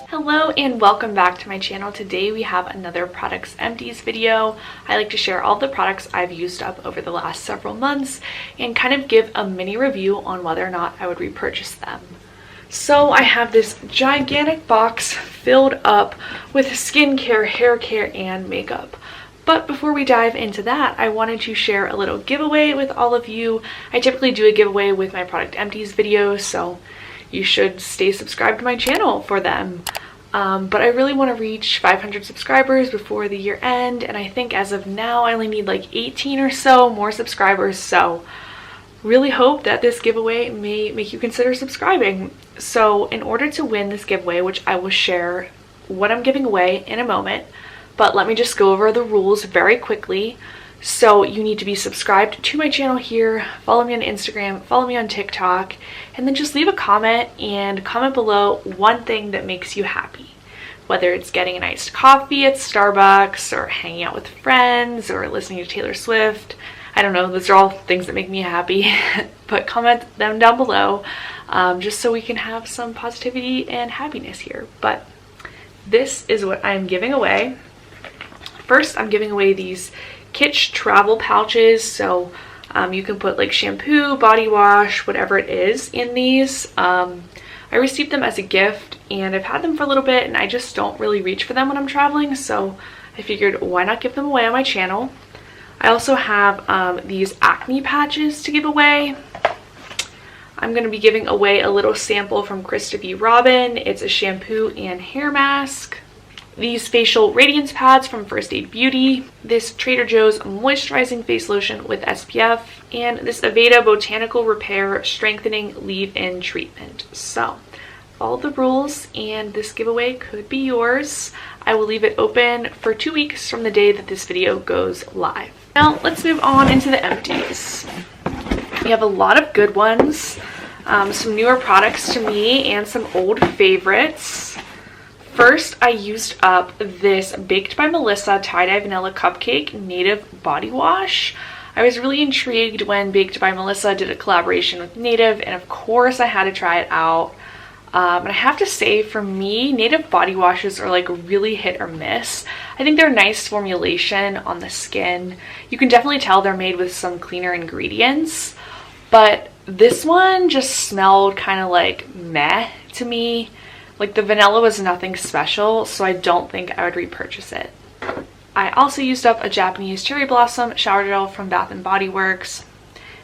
Hello and welcome back to my channel. Today we have another products empties video. I like to share all the products I've used up over the last several months and kind of give a mini review on whether or not I would repurchase them. So I have this gigantic box filled up with skincare, hair care, and makeup. But before we dive into that, I wanted to share a little giveaway with all of you. I typically do a giveaway with my product empties videos, so you should stay subscribed to my channel for them. But I really want to reach 500 subscribers before the year end, and I think as of now I only need like 18 or so more subscribers, so really hope that this giveaway may make you consider subscribing. So in order to win this giveaway, which I will share what I'm giving away in a moment, but let me just go over the rules very quickly. So you need to be subscribed to my channel here, follow me on Instagram, follow me on TikTok, and then just leave a comment and comment below one thing that makes you happy. Whether it's getting an iced coffee at Starbucks or hanging out with friends or listening to Taylor Swift. I don't know, those are all things that make me happy, but comment them down below just so we can have some positivity and happiness here. But this is what I'm giving away. First, I'm giving away these Kitsch travel pouches, so you can put like shampoo, body wash, whatever it is in these. I received them as a gift and I've had them for a little bit and I just don't really reach for them when I'm traveling, so I figured why not give them away on my channel. I also have these acne patches to give away. I'm going to be giving away a little sample from Christopher Robin. It's a shampoo and hair mask. These facial radiance pads from First Aid Beauty, this Trader Joe's moisturizing face lotion with SPF, and this Aveda Botanical Repair Strengthening Leave-In Treatment. So, follow the rules and this giveaway could be yours. I will leave it open for 2 weeks from the day that this video goes live. Now, let's move on into the empties. We have a lot of good ones, some newer products to me, and some old favorites. First, I used up this Baked by Melissa Tie-Dye Vanilla Cupcake Native Body Wash. I was really intrigued when Baked by Melissa did a collaboration with Native, and of course I had to try it out. And I have to say, for me, Native body washes are like really hit or miss. I think they're a nice formulation on the skin. You can definitely tell they're made with some cleaner ingredients, but this one just smelled kind of like meh to me. Like the vanilla was nothing special, so I don't think I would repurchase it. I also used up a Japanese cherry blossom shower gel from Bath & Body Works.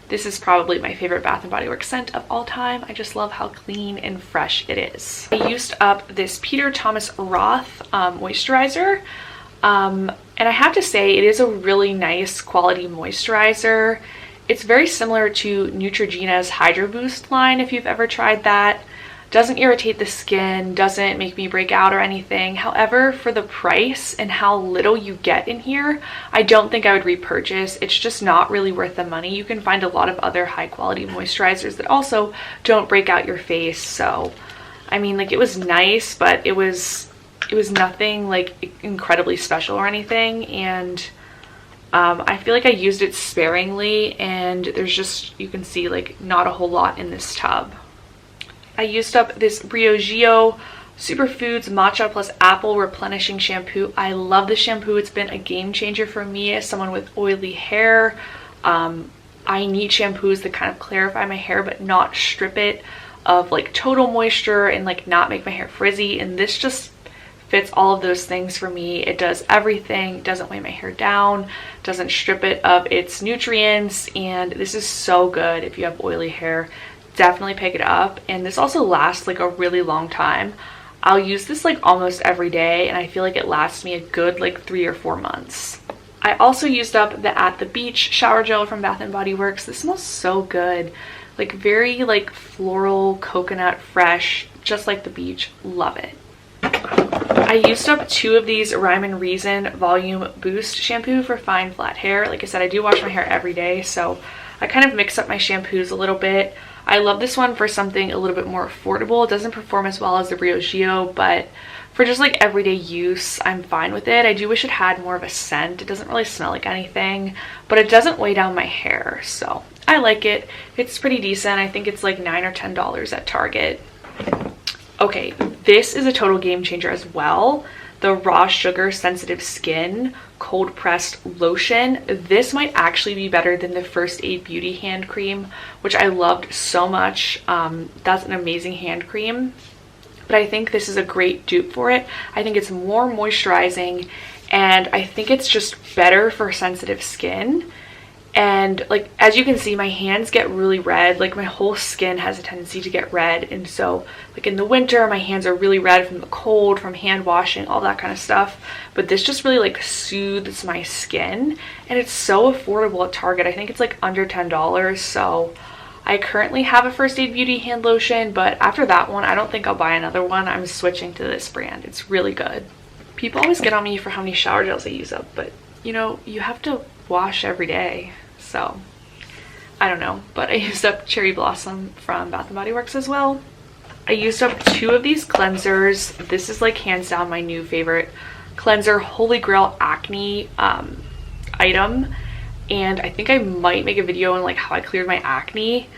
This is probably my favorite Bath & Body Works scent of all time. I just love how clean and fresh it is. I used up this Peter Thomas Roth moisturizer. And I have to say, it is a really nice quality moisturizer. It's very similar to Neutrogena's Hydro Boost line, if you've ever tried that. Doesn't irritate the skin, doesn't make me break out or anything. However, for the price and how little you get in here, I don't think I would repurchase. It's just not really worth the money. You can find a lot of other high quality moisturizers that also don't break out your face. So, I mean, like, it was nice, but it was nothing like incredibly special or anything. And I feel like I used it sparingly, and there's just, you can see like not a whole lot in this tub. I used up this Briogeo Superfoods Matcha plus Apple Replenishing Shampoo. I love this shampoo. It's been a game changer for me as someone with oily hair. I need shampoos that kind of clarify my hair but not strip it of like total moisture and like not make my hair frizzy, and this just fits all of those things for me. It does everything. It doesn't weigh my hair down, doesn't strip it of its nutrients, and this is so good if you have oily hair. Definitely pick it up. And this also lasts like a really long time. I'll use this like almost every day, and I feel like it lasts me a good like 3 or 4 months. I also used up the At the Beach shower gel from Bath & Body Works. This smells so good, like very like floral, coconut, fresh, just like the beach. Love it. I used up 2 of these Rhyme and Reason Volume Boost shampoo for fine flat hair. Like I said, I do wash my hair every day, so I kind of mix up my shampoos a little bit. I love this one for something a little bit more affordable. It doesn't perform as well as the Briogeo, but for just like everyday use, I'm fine with it. I do wish it had more of a scent. It doesn't really smell like anything, but it doesn't weigh down my hair, so I like it. It's pretty decent. I think it's like $9 or $10 at Target. Okay, this is a total game changer as well. The Raw Sugar Sensitive Skin Cold Pressed Lotion. This might actually be better than the First Aid Beauty hand cream, which I loved so much. That's an amazing hand cream, but I think this is a great dupe for it. I think it's more moisturizing, and I think it's just better for sensitive skin. And like, as you can see, my hands get really red. Like, my whole skin has a tendency to get red, and so like in the winter my hands are really red from the cold, from hand washing, all that kind of stuff. But this just really like soothes my skin, and it's so affordable at Target. I think it's like under $10. So I currently have a First Aid Beauty hand lotion, but after that one I don't think I'll buy another one. I'm switching to this brand. It's really good. People always get on me for how many shower gels I use up, but you know, you have to wash every day. So I don't know, but I used up Cherry Blossom from Bath & Body Works as well. I used up 2 of these cleansers. This is like hands down my new favorite cleanser, Holy Grail acne item, and I think I might make a video on like how I cleared my acne,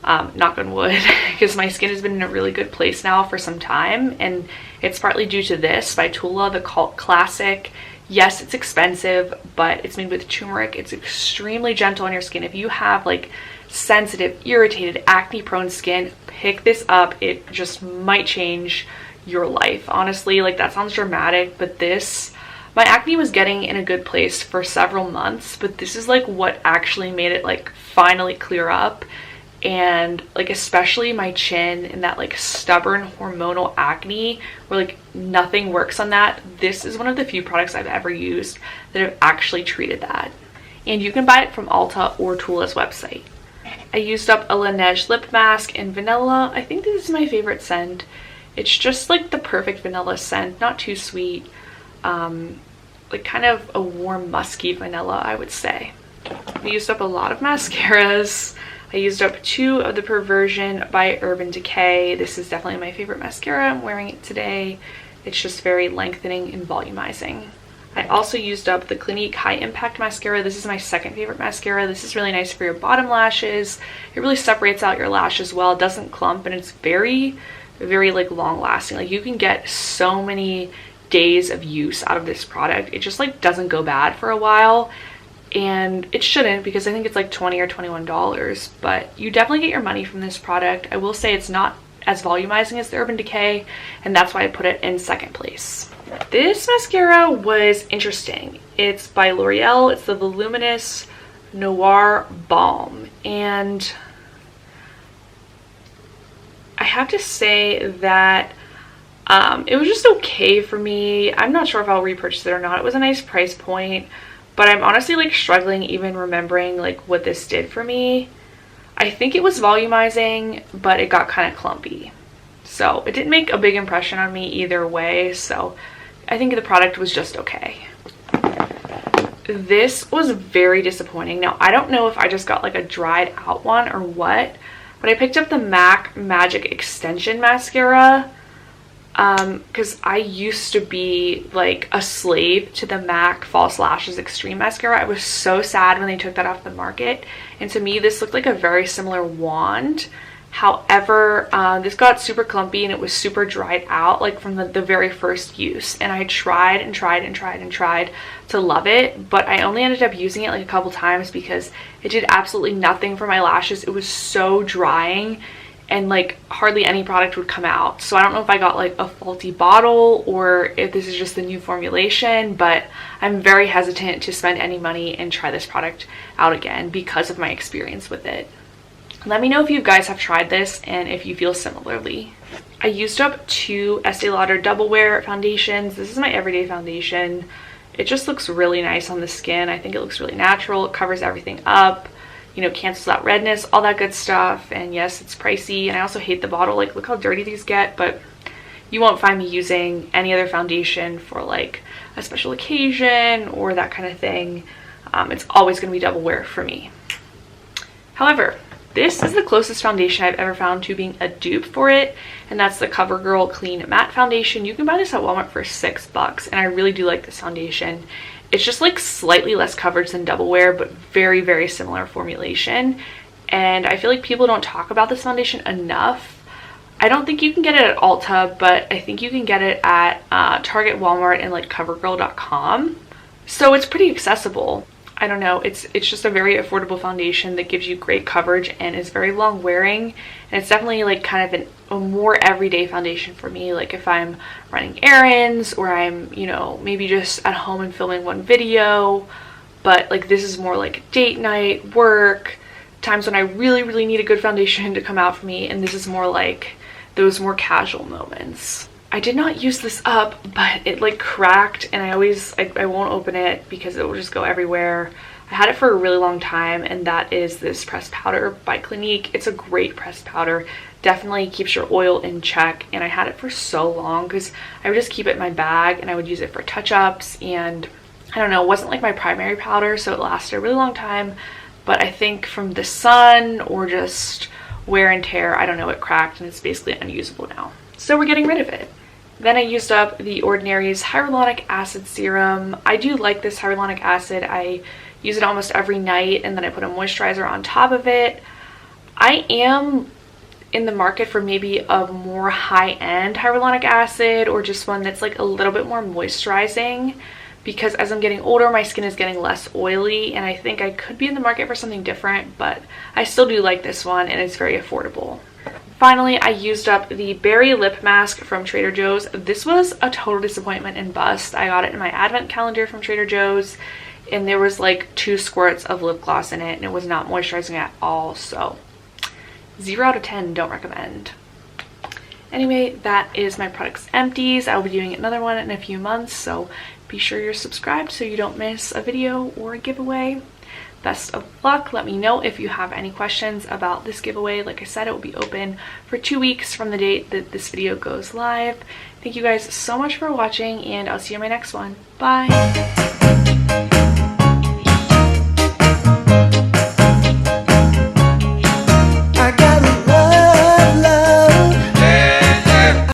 knock on wood, because my skin has been in a really good place now for some time, and it's partly due to this by Tula, the Cult Classic. Yes, it's expensive, but it's made with turmeric. It's extremely gentle on your skin. If you have like sensitive, irritated, acne-prone skin, pick this up. It just might change your life. Honestly, like, that sounds dramatic, but this, my acne was getting in a good place for several months, but this is like what actually made it like finally clear up. And like, especially my chin and that like stubborn hormonal acne where like nothing works on that, this is one of the few products I've ever used that have actually treated that. And you can buy it from Ulta or Tula's website. I used up a Laneige Lip Mask in vanilla. I think this is my favorite scent. It's just like the perfect vanilla scent, not too sweet, like kind of a warm musky vanilla, I would say. I used up a lot of mascaras. I used up 2 of the Perversion by Urban Decay. This is definitely my favorite mascara. I'm wearing it today. It's just very lengthening and volumizing. I also used up the Clinique High Impact Mascara. This is my second favorite mascara. This is really nice for your bottom lashes. It really separates out your lashes well. It doesn't clump, and it's very, very like long lasting. Like, you can get so many days of use out of this product. It just like doesn't go bad for a while. And it shouldn't, because I think it's like $20 or $21, but you definitely get your money from this product. I will say it's not as volumizing as the Urban Decay, and that's why I put it in second place. This mascara was interesting. It's by L'Oreal. It's the Voluminous Noir Balm, and I have to say that it was just okay for me. I'm not sure if I'll repurchase it or not. It was a nice price point, but I'm honestly like struggling even remembering like what this did for me. I think it was volumizing, but it got kind of clumpy. So it didn't make a big impression on me either way. So I think the product was just okay. This was very disappointing. Now, I don't know if I just got like a dried out one or what, but I picked up the MAC Magic Extension Mascara. Because I used to be like a slave to the MAC False Lashes Extreme Mascara. I was so sad when they took that off the market, and to me this looked like a very similar wand. However, this got super clumpy and it was super dried out like from the very first use, and I tried and tried and tried and tried to love it, but I only ended up using it like a couple times because it did absolutely nothing for my lashes. It was so drying, and like hardly any product would come out. So I don't know if I got like a faulty bottle or if this is just the new formulation, but I'm very hesitant to spend any money and try this product out again because of my experience with it. Let me know if you guys have tried this and if you feel similarly. I used up 2 Estee Lauder Double Wear foundations. This is my everyday foundation. It just looks really nice on the skin. I think it looks really natural. It covers everything up, you know, cancels out redness, all that good stuff. And yes, it's pricey, and I also hate the bottle. Like, look how dirty these get. But you won't find me using any other foundation for like a special occasion or that kind of thing. It's always going to be Double Wear for me. However, this is the closest foundation I've ever found to being a dupe for it, and that's the Covergirl Clean Matte Foundation. You can buy this at Walmart for $6, and I really do like this foundation. It's just like slightly less coverage than Double Wear, but very, very similar formulation. and I feel like people don't talk about this foundation enough. I don't think you can get it at Ulta, but I think you can get it at Target, Walmart, and like Covergirl.com. So it's pretty accessible. I don't know, it's just a very affordable foundation that gives you great coverage and is very long wearing, and it's definitely like kind of a more everyday foundation for me, like if I'm running errands or I'm, you know, maybe just at home and filming one video. But like this is more like date night, work, times when I really need a good foundation to come out for me, and this is more like those more casual moments. I did not use this up, but it like cracked, and I won't open it because it will just go everywhere. I had it for a really long time, and that is this pressed powder by Clinique. It's a great pressed powder. Definitely keeps your oil in check, and I had it for so long because I would just keep it in my bag and I would use it for touch-ups, and I don't know, it wasn't like my primary powder, so it lasted a really long time, but I think from the sun or just wear and tear, I don't know, it cracked and it's basically unusable now. So we're getting rid of it. Then I used up the Ordinary's Hyaluronic Acid Serum. I do like this hyaluronic acid. I use it almost every night, and then I put a moisturizer on top of it. I am in the market for maybe a more high-end hyaluronic acid, or just one that's like a little bit more moisturizing, because as I'm getting older, my skin is getting less oily, and I think I could be in the market for something different, but I still do like this one, and it's very affordable. Finally, I used up the Berry Lip Mask from Trader Joe's. This was a total disappointment and bust. I got it in my advent calendar from Trader Joe's, and there was like 2 squirts of lip gloss in it, and it was not moisturizing at all, so 0 out of 10, don't recommend. Anyway, that is my products Empties. I'll be doing another one in a few months, so be sure you're subscribed so you don't miss a video or a giveaway. Best of luck. Let me know if you have any questions about this giveaway. Like I said, it will be open for 2 weeks from the date that this video goes live. Thank you guys so much for watching, and I'll see you in my next one. Bye!